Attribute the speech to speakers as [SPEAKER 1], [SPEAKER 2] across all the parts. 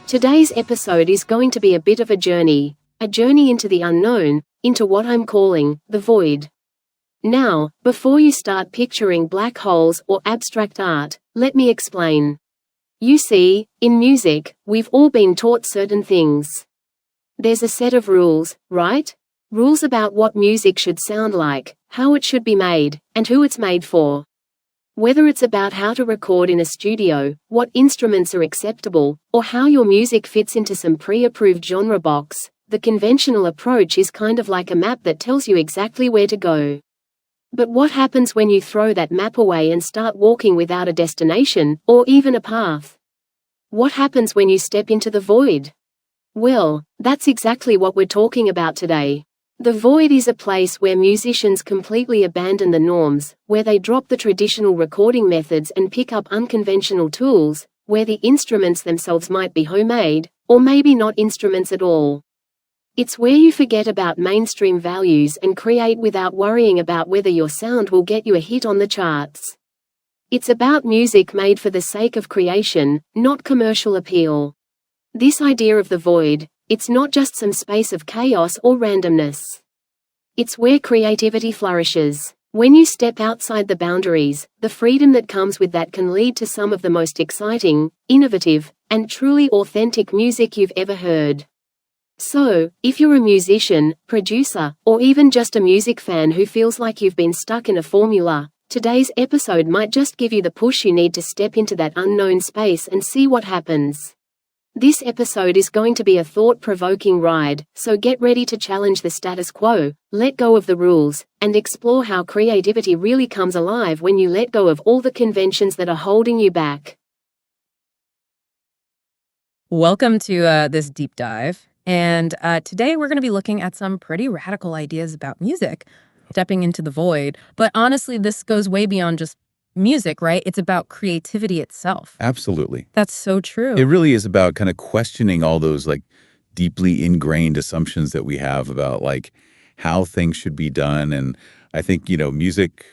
[SPEAKER 1] Today's episode is going to be a bit of a journey into the unknown, into what I'm calling the void. Now, before you start picturing black holes or abstract art, let me explain. You see, in music, we've all been taught certain things. There's a set of rules, right? Rules about what music should sound like, how it should be made, and who it's made for. Whether it's about how to record in a studio, what instruments are acceptable, or how your music fits into some pre-approved genre box, the conventional approach is kind of like a map that tells you exactly where to go. But what happens when you throw that map away and start walking without a destination, or even a path? What happens when you step into the void? Well, that's exactly what we're talking about today. The void is a place where musicians completely abandon the norms, where they drop the traditional recording methods and pick up unconventional tools, where the instruments themselves might be homemade, or maybe not instruments at all. It's where you forget about mainstream values and create without worrying about whether your sound will get you a hit on the charts. It's about music made for the sake of creation, not commercial appeal. This idea of the void, it's not just some space of chaos or randomness. It's where creativity flourishes. When you step outside the boundaries, the freedom that comes with that can lead to some of the most exciting, innovative, and truly authentic music you've ever heard. So, if you're a musician, producer, or even just a music fan who feels like you've been stuck in a formula, today's episode might just give you the push you need to step into that unknown space and see what happens. This episode is going to be a thought-provoking ride, so get ready to challenge the status quo, let go of the rules, and explore how creativity really comes alive when you let go of all the conventions that are holding you back.
[SPEAKER 2] Welcome to this deep dive. And today we're going to be looking at some pretty radical ideas about music, stepping into the void. But honestly, this goes way beyond just music, right? It's about creativity itself.
[SPEAKER 3] Absolutely.
[SPEAKER 2] That's so true.
[SPEAKER 3] It really is about kind of questioning all those like deeply ingrained assumptions that we have about like how things should be done. And I think, music,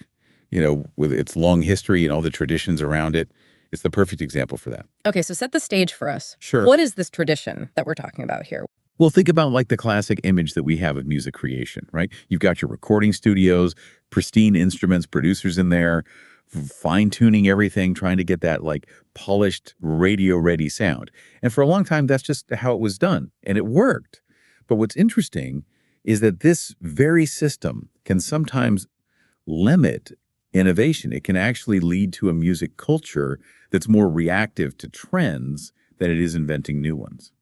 [SPEAKER 3] with its long history and all the traditions around it, it's the perfect example for that.
[SPEAKER 2] Okay, so set the stage for us.
[SPEAKER 3] Sure.
[SPEAKER 2] What is this tradition that we're talking about here?
[SPEAKER 3] Well, think about like the classic image that we have of music creation, right? You've got your recording studios, pristine instruments, producers in there, fine-tuning everything, trying to get that like polished radio-ready sound. And for a long time, that's just how it was done, and it worked. But what's interesting is that this very system can sometimes limit innovation. It can actually lead to a music culture that's more reactive to trends than it is inventing new ones.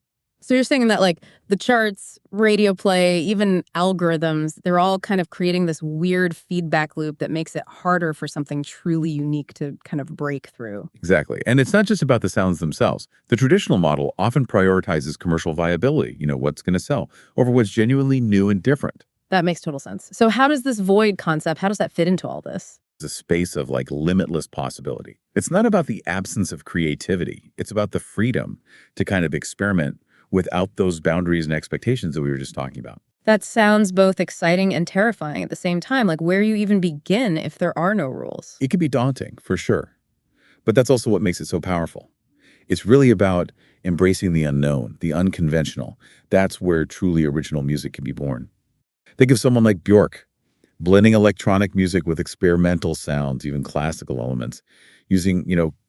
[SPEAKER 2] So you're saying that like the charts, radio play, even algorithms, they're all kind of creating this weird feedback loop that makes it harder for something truly unique to kind of break through.
[SPEAKER 3] Exactly. And it's not just about the sounds themselves. The traditional model often prioritizes commercial viability, what's going to sell, over what's genuinely new and different.
[SPEAKER 2] That makes total sense. So how does this void concept, how does that fit into all this?
[SPEAKER 3] It's a space of like limitless possibility. It's not about the absence of creativity. It's about the freedom to kind of experiment without those boundaries and expectations that we were just talking about.
[SPEAKER 2] That sounds both exciting and terrifying at the same time. Like, where you even begin if there are no rules?
[SPEAKER 3] It can be daunting, for sure. But that's also what makes it so powerful. It's really about embracing the unknown, the unconventional. That's where truly original music can be born. Think of someone like Björk, blending electronic music with experimental sounds, even classical elements, using,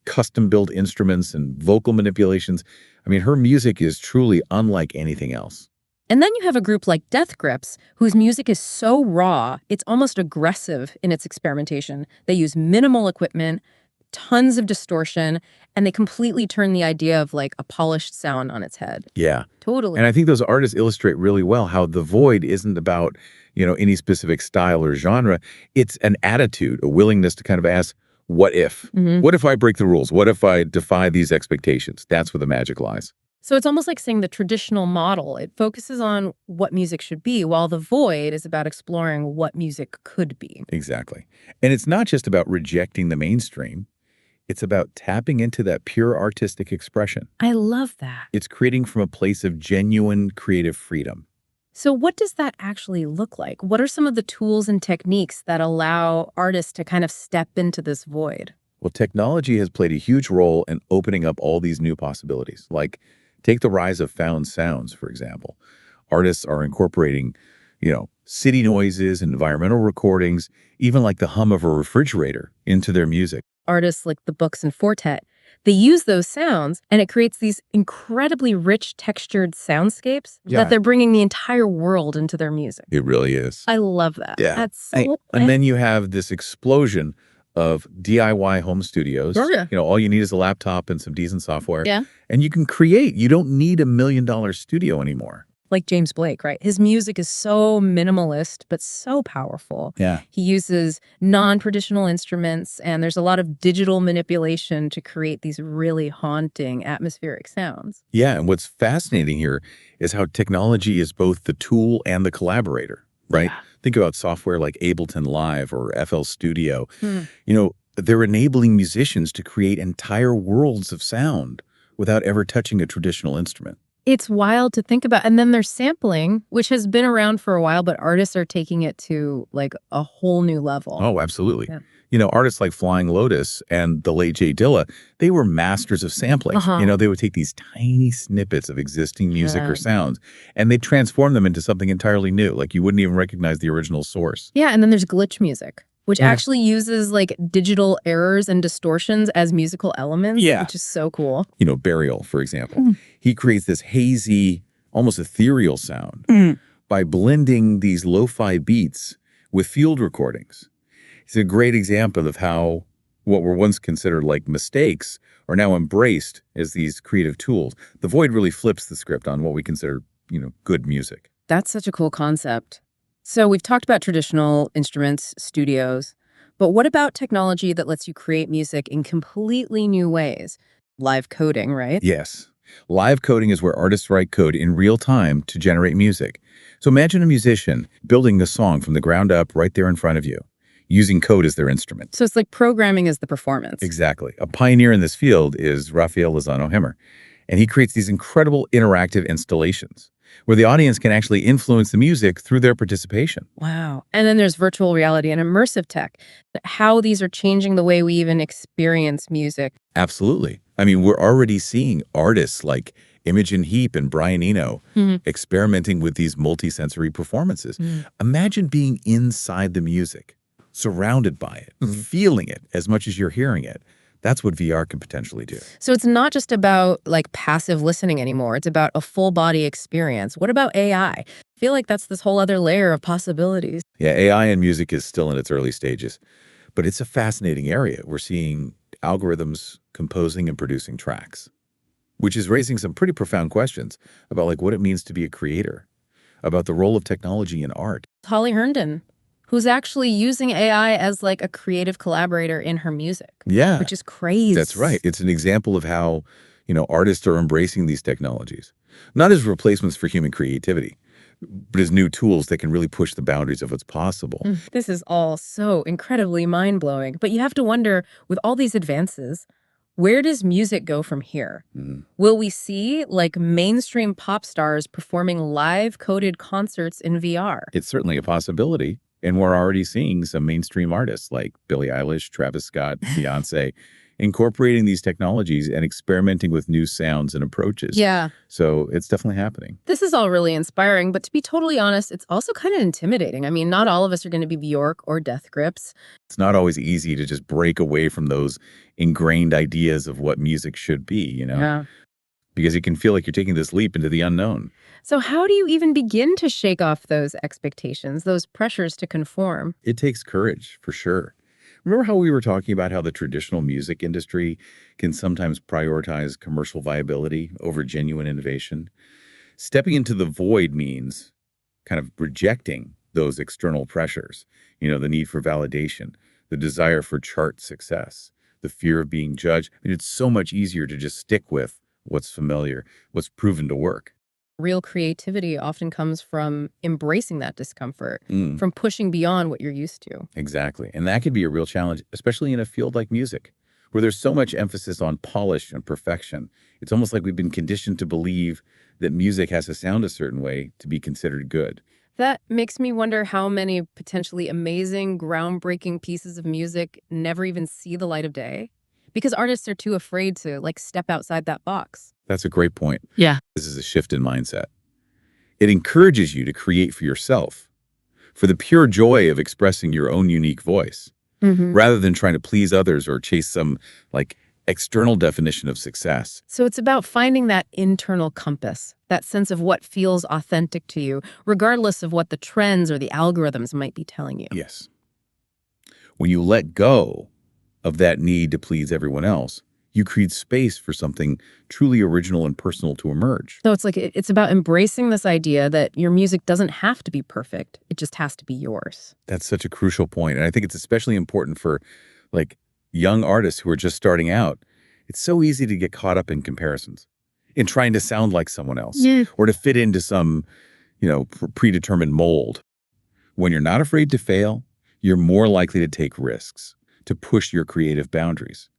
[SPEAKER 3] custom-built instruments and vocal manipulations. I mean, her music is truly unlike anything else.
[SPEAKER 2] And then you have a group like Death Grips, whose music is so raw, it's almost aggressive in its experimentation. They use minimal equipment, tons of distortion, and they completely turn the idea of like a polished sound on its head.
[SPEAKER 3] Yeah.
[SPEAKER 2] Totally.
[SPEAKER 3] And I think those artists illustrate really well how the void isn't about, any specific style or genre. It's an attitude, a willingness to kind of ask, what if? What if I break the rules? What if I defy these expectations? That's where the magic lies.
[SPEAKER 2] So it's almost like saying the traditional model, it focuses on what music should be, while the void is about exploring what music could be.
[SPEAKER 3] Exactly. And it's not just about rejecting the mainstream. It's about tapping into that pure artistic expression.
[SPEAKER 2] I love that.
[SPEAKER 3] It's creating from a place of genuine creative freedom.
[SPEAKER 2] So what does that actually look like? What are some of the tools and techniques that allow artists to kind of step into this void?
[SPEAKER 3] Well, technology has played a huge role in opening up all these new possibilities, like Take the rise of found sounds, for example. Artists are incorporating, city noises and environmental recordings, even like the hum of a refrigerator, into their music.
[SPEAKER 2] Artists like the Books and Fortet, they use those sounds and it creates these incredibly rich textured soundscapes
[SPEAKER 3] Yeah.
[SPEAKER 2] that they're bringing the entire world into their music.
[SPEAKER 3] It really is.
[SPEAKER 2] I love that.
[SPEAKER 3] Yeah.
[SPEAKER 2] That's so
[SPEAKER 3] And then you have this explosion of DIY home studios.
[SPEAKER 2] Oh, yeah.
[SPEAKER 3] All you need is a laptop and some decent software.
[SPEAKER 2] Yeah.
[SPEAKER 3] And you can create. You don't need $1 million studio anymore.
[SPEAKER 2] Like James Blake, right? His music is so minimalist, but so powerful.
[SPEAKER 3] Yeah.
[SPEAKER 2] He uses non-traditional instruments, and there's a lot of digital manipulation to create these really haunting atmospheric sounds.
[SPEAKER 3] Yeah. And what's fascinating here is how technology is both the tool and the collaborator, right?
[SPEAKER 2] Yeah.
[SPEAKER 3] Think about software like Ableton Live or FL Studio.
[SPEAKER 2] Hmm.
[SPEAKER 3] They're enabling musicians to create entire worlds of sound without ever touching a traditional instrument.
[SPEAKER 2] It's wild to think about. And then there's sampling, which has been around for a while, but artists are taking it to like a whole new level.
[SPEAKER 3] Oh, absolutely.
[SPEAKER 2] Yeah.
[SPEAKER 3] Artists like Flying Lotus and the late Jay Dilla, they were masters of sampling.
[SPEAKER 2] Uh-huh.
[SPEAKER 3] They would take these tiny snippets of existing music
[SPEAKER 2] Yeah.
[SPEAKER 3] or sounds, and they transform them into something entirely new. Like you wouldn't even recognize the original source.
[SPEAKER 2] Yeah, and then there's glitch music, which
[SPEAKER 3] Yeah.
[SPEAKER 2] actually uses like digital errors and distortions as musical elements,
[SPEAKER 3] Yeah.
[SPEAKER 2] which is so cool.
[SPEAKER 3] Burial, for example.
[SPEAKER 2] Mm.
[SPEAKER 3] He creates this hazy, almost ethereal sound by blending these lo-fi beats with field recordings. It's a great example of how what were once considered like mistakes are now embraced as these creative tools. The Void really flips the script on what we consider, good music.
[SPEAKER 2] That's such a cool concept. So we've talked about traditional instruments, studios, but what about technology that lets you create music in completely new ways? Live coding, right?
[SPEAKER 3] Yes. Live coding is where artists write code in real time to generate music. So imagine a musician building a song from the ground up right there in front of you, using code as their instrument.
[SPEAKER 2] So it's like programming is the performance.
[SPEAKER 3] Exactly. A pioneer in this field is Raphael Lozano-Hemmer, and he creates these incredible interactive installations where the audience can actually influence the music through their participation.
[SPEAKER 2] Wow. And then there's virtual reality and immersive tech, how these are changing the way we even experience music.
[SPEAKER 3] Absolutely. I mean, we're already seeing artists like Imogen Heap and Brian Eno experimenting with these multisensory performances. Imagine being inside the music, surrounded by it, feeling it as much as you're hearing it. That's what VR can potentially do.
[SPEAKER 2] So it's not just about like passive listening anymore. It's about a full body experience. What about AI? I feel like that's this whole other layer of possibilities.
[SPEAKER 3] Yeah, AI in music is still in its early stages, but it's a fascinating area. We're seeing algorithms composing and producing tracks, which is raising some pretty profound questions about like what it means to be a creator, about the role of technology in art.
[SPEAKER 2] Holly Herndon, who's actually using AI as like a creative collaborator in her music.
[SPEAKER 3] Yeah.
[SPEAKER 2] Which is crazy.
[SPEAKER 3] That's right. It's an example of how, artists are embracing these technologies, not as replacements for human creativity, but as new tools that can really push the boundaries of what's possible.
[SPEAKER 2] This is all so incredibly mind-blowing. But you have to wonder, with all these advances, where does music go from here? Will we see like mainstream pop stars performing live coded concerts in VR?
[SPEAKER 3] It's certainly a possibility. And we're already seeing some mainstream artists like Billie Eilish, Travis Scott, Beyonce, incorporating these technologies and experimenting with new sounds and approaches.
[SPEAKER 2] Yeah.
[SPEAKER 3] So it's definitely happening.
[SPEAKER 2] This is all really inspiring, but to be totally honest, it's also kind of intimidating. I mean, not all of us are going to be Bjork or Death Grips.
[SPEAKER 3] It's not always easy to just break away from those ingrained ideas of what music should be,
[SPEAKER 2] Yeah.
[SPEAKER 3] because you can feel like you're taking this leap into the unknown.
[SPEAKER 2] So how do you even begin to shake off those expectations, those pressures to conform?
[SPEAKER 3] It takes courage, for sure. Remember how we were talking about how the traditional music industry can sometimes prioritize commercial viability over genuine innovation? Stepping into the void means kind of rejecting those external pressures, the need for validation, the desire for chart success, the fear of being judged. I mean, it's so much easier to just stick with what's familiar, what's proven to work.
[SPEAKER 2] Real creativity often comes from embracing that discomfort, from pushing beyond what you're used to.
[SPEAKER 3] Exactly. And that could be a real challenge, especially in a field like music, where there's so much emphasis on polish and perfection. It's almost like we've been conditioned to believe that music has to sound a certain way to be considered good.
[SPEAKER 2] That makes me wonder how many potentially amazing, groundbreaking pieces of music never even see the light of day because artists are too afraid to like step outside that box.
[SPEAKER 3] That's a great point.
[SPEAKER 2] Yeah.
[SPEAKER 3] This is a shift in mindset. It encourages you to create for yourself, for the pure joy of expressing your own unique voice, rather than trying to please others or chase some like external definition of success.
[SPEAKER 2] So it's about finding that internal compass, that sense of what feels authentic to you, regardless of what the trends or the algorithms might be telling you.
[SPEAKER 3] Yes. When you let go of that need to please everyone else, you create space for something truly original and personal to emerge.
[SPEAKER 2] So it's like it's about embracing this idea that your music doesn't have to be perfect. It just has to be yours.
[SPEAKER 3] That's such a crucial point. And I think it's especially important for like young artists who are just starting out. It's so easy to get caught up in comparisons, in trying to sound like someone else or to fit into some, predetermined mold. When you're not afraid to fail, you're more likely to take risks, to push your creative boundaries,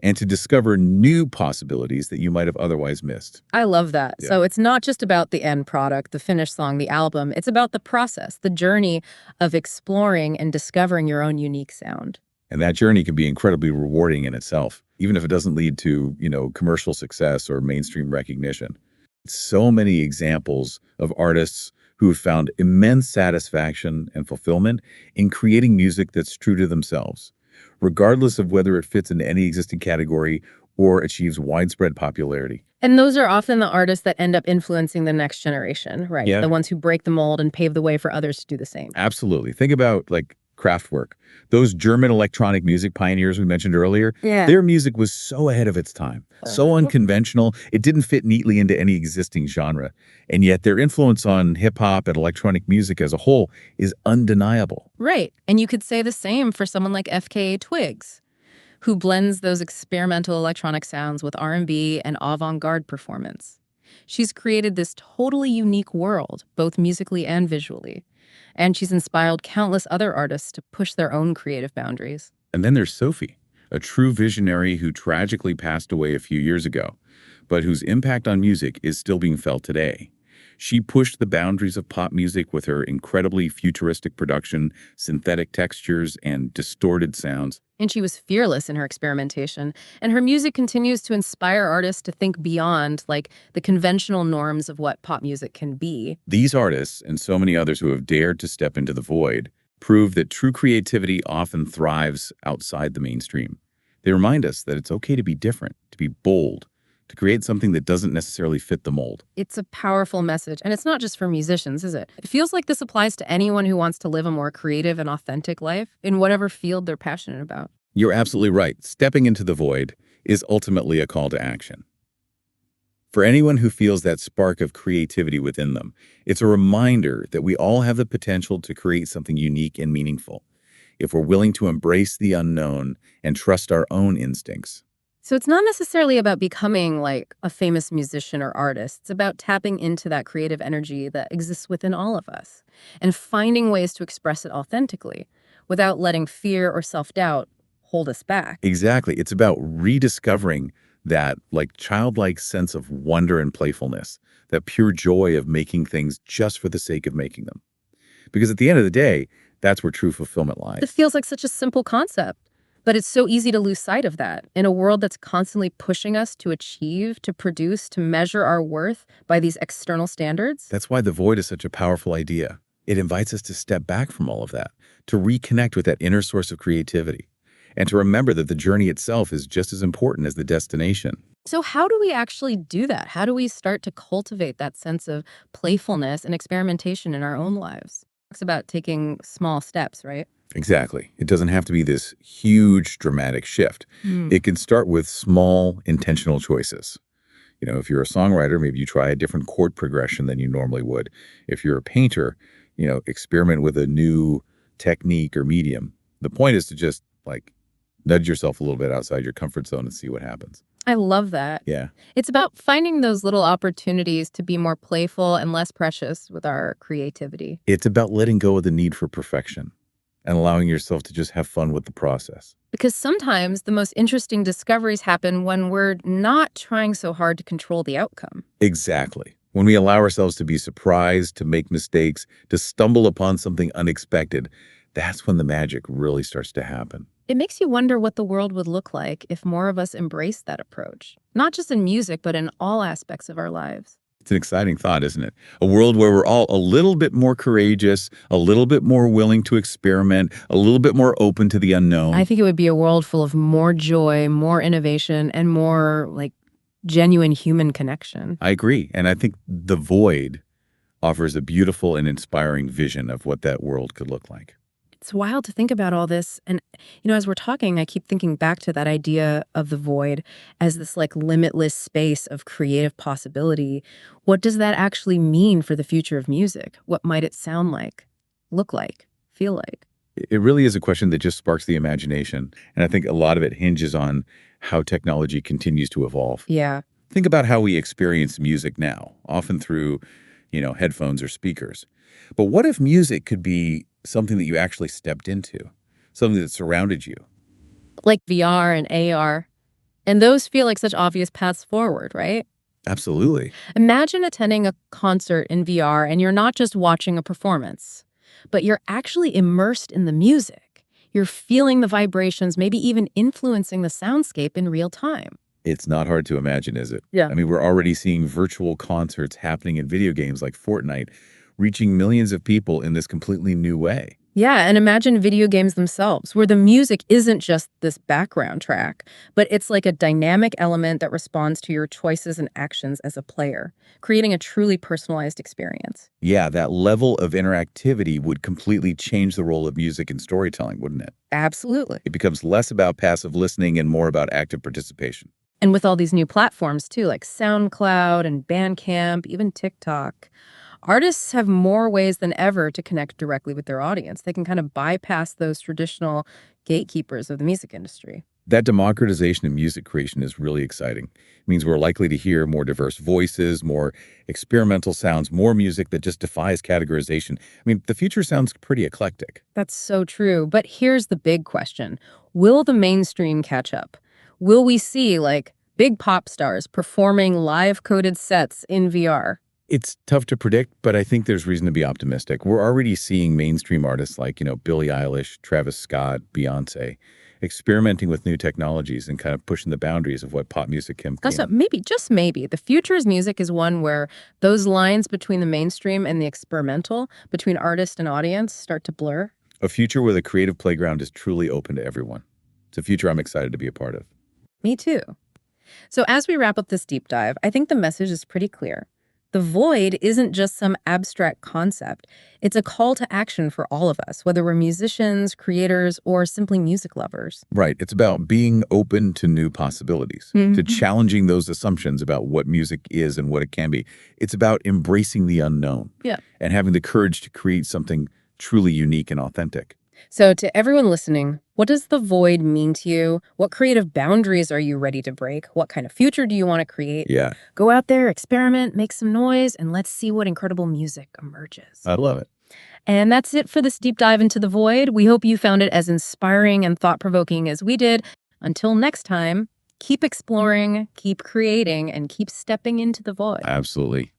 [SPEAKER 3] and to discover new possibilities that you might have otherwise missed.
[SPEAKER 2] I love that.
[SPEAKER 3] Yeah.
[SPEAKER 2] So it's not just about the end product, the finished song, the album. It's about the process, the journey of exploring and discovering your own unique sound.
[SPEAKER 3] And that journey can be incredibly rewarding in itself, even if it doesn't lead to, commercial success or mainstream recognition. So many examples of artists who have found immense satisfaction and fulfillment in creating music that's true to themselves, regardless of whether it fits into any existing category or achieves widespread popularity.
[SPEAKER 2] And those are often the artists that end up influencing the next generation, right?
[SPEAKER 3] Yeah.
[SPEAKER 2] The ones who break the mold and pave the way for others to do the same.
[SPEAKER 3] Absolutely. Think about like Kraftwerk, those German electronic music pioneers we mentioned earlier.
[SPEAKER 2] Yeah.
[SPEAKER 3] Their music was so ahead of its time, so unconventional. It didn't fit neatly into any existing genre. And yet their influence on hip hop and electronic music as a whole is undeniable.
[SPEAKER 2] Right. And you could say the same for someone like FKA Twigs, who blends those experimental electronic sounds with R&B and avant-garde performance. She's created this totally unique world, both musically and visually. And she's inspired countless other artists to push their own creative boundaries.
[SPEAKER 3] And then there's Sophie, a true visionary who tragically passed away a few years ago, but whose impact on music is still being felt today. She pushed the boundaries of pop music with her incredibly futuristic production, synthetic textures, and distorted sounds.
[SPEAKER 2] And she was fearless in her experimentation. And her music continues to inspire artists to think beyond, like, the conventional norms of what pop music can be.
[SPEAKER 3] These artists, and so many others who have dared to step into the void, prove that true creativity often thrives outside the mainstream. They remind us that it's okay to be different, to be bold, to create something that doesn't necessarily fit the mold.
[SPEAKER 2] It's a powerful message, and it's not just for musicians, is it? It feels like this applies to anyone who wants to live a more creative and authentic life in whatever field they're passionate about.
[SPEAKER 3] You're absolutely right. Stepping into the void is ultimately a call to action. For anyone who feels that spark of creativity within them, it's a reminder that we all have the potential to create something unique and meaningful, if we're willing to embrace the unknown and trust our own instincts.
[SPEAKER 2] So it's not necessarily about becoming like a famous musician or artist. It's about tapping into that creative energy that exists within all of us and finding ways to express it authentically without letting fear or self-doubt hold us back.
[SPEAKER 3] Exactly. It's about rediscovering that like childlike sense of wonder and playfulness, that pure joy of making things just for the sake of making them. Because at the end of the day, that's where true fulfillment lies.
[SPEAKER 2] It feels like such a simple concept. But it's so easy to lose sight of that in a world that's constantly pushing us to achieve, to produce, to measure our worth by these external standards.
[SPEAKER 3] That's why the void is such a powerful idea. It invites us to step back from all of that, to reconnect with that inner source of creativity, and to remember that the journey itself is just as important as the destination.
[SPEAKER 2] So how do we actually do that? How do we start to cultivate that sense of playfulness and experimentation in our own lives? It's about taking small steps, right?
[SPEAKER 3] Exactly. It doesn't have to be this huge, dramatic shift. It can start with small, intentional choices. If you're a songwriter, maybe you try a different chord progression than you normally would. If you're a painter, experiment with a new technique or medium. The point is to just, nudge yourself a little bit outside your comfort zone and see what happens.
[SPEAKER 2] I love that.
[SPEAKER 3] Yeah.
[SPEAKER 2] It's about finding those little opportunities to be more playful and less precious with our creativity.
[SPEAKER 3] It's about letting go of the need for perfection and allowing yourself to just have fun with the process.
[SPEAKER 2] Because sometimes the most interesting discoveries happen when we're not trying so hard to control the outcome.
[SPEAKER 3] Exactly. When we allow ourselves to be surprised, to make mistakes, to stumble upon something unexpected, that's when the magic really starts to happen.
[SPEAKER 2] It makes you wonder what the world would look like if more of us embraced that approach, not just in music, but in all aspects of our lives.
[SPEAKER 3] It's an exciting thought, isn't it? A world where we're all a little bit more courageous, a little bit more willing to experiment, a little bit more open to the unknown.
[SPEAKER 2] I think it would be a world full of more joy, more innovation, and more like genuine human connection.
[SPEAKER 3] I agree. And I think The Void offers a beautiful and inspiring vision of what that world could look like.
[SPEAKER 2] It's wild to think about all this. And, as we're talking, I keep thinking back to that idea of the void as this like limitless space of creative possibility. What does that actually mean for the future of music? What might it sound like, look like, feel like?
[SPEAKER 3] It really is a question that just sparks the imagination. And I think a lot of it hinges on how technology continues to evolve.
[SPEAKER 2] Yeah.
[SPEAKER 3] Think about how we experience music now, often through, headphones or speakers. But what if music could be something that you actually stepped into, something that surrounded you?
[SPEAKER 2] Like VR and AR. And those feel like such obvious paths forward, right?
[SPEAKER 3] Absolutely.
[SPEAKER 2] Imagine attending a concert in VR and you're not just watching a performance, but you're actually immersed in the music. You're feeling the vibrations, maybe even influencing the soundscape in real time.
[SPEAKER 3] It's not hard to imagine, is it?
[SPEAKER 2] Yeah.
[SPEAKER 3] I mean, we're already seeing virtual concerts happening in video games like Fortnite, reaching millions of people in this completely new way.
[SPEAKER 2] Yeah, and imagine video games themselves, where the music isn't just this background track, but it's like a dynamic element that responds to your choices and actions as a player, creating a truly personalized experience.
[SPEAKER 3] Yeah, that level of interactivity would completely change the role of music in storytelling, wouldn't it?
[SPEAKER 2] Absolutely.
[SPEAKER 3] It becomes less about passive listening and more about active participation.
[SPEAKER 2] And with all these new platforms too, like SoundCloud and Bandcamp, even TikTok, artists have more ways than ever to connect directly with their audience. They can kind of bypass those traditional gatekeepers of the music industry.
[SPEAKER 3] That democratization in music creation is really exciting. It means we're likely to hear more diverse voices, more experimental sounds, more music that just defies categorization. I mean, the future sounds pretty eclectic.
[SPEAKER 2] That's so true. But here's the big question. Will the mainstream catch up? Will we see like big pop stars performing live coded sets in VR?
[SPEAKER 3] It's tough to predict, but I think there's reason to be optimistic. We're already seeing mainstream artists like, Billie Eilish, Travis Scott, Beyonce, experimenting with new technologies and kind of pushing the boundaries of what pop music can be.
[SPEAKER 2] So maybe, just maybe, the future's music is one where those lines between the mainstream and the experimental, between artist and audience, start to blur.
[SPEAKER 3] A future where the creative playground is truly open to everyone. It's a future I'm excited to be a part of.
[SPEAKER 2] Me too. So as we wrap up this deep dive, I think the message is pretty clear. The void isn't just some abstract concept. It's a call to action for all of us, whether we're musicians, creators, or simply music lovers.
[SPEAKER 3] Right. It's about being open to new possibilities, to challenging those assumptions about what music is and what it can be. It's about embracing the unknown and having the courage to create something truly unique and authentic.
[SPEAKER 2] So to everyone listening, what does the void mean to you? What creative boundaries are you ready to break? What kind of future do you want to create?
[SPEAKER 3] Yeah,
[SPEAKER 2] Go out there, experiment, make some noise, and let's see what incredible music emerges.
[SPEAKER 3] I love it.
[SPEAKER 2] And that's it for this deep dive into the void. We hope you found it as inspiring and thought-provoking as we did. Until next time, keep exploring, keep creating, and keep stepping into the void.
[SPEAKER 3] Absolutely.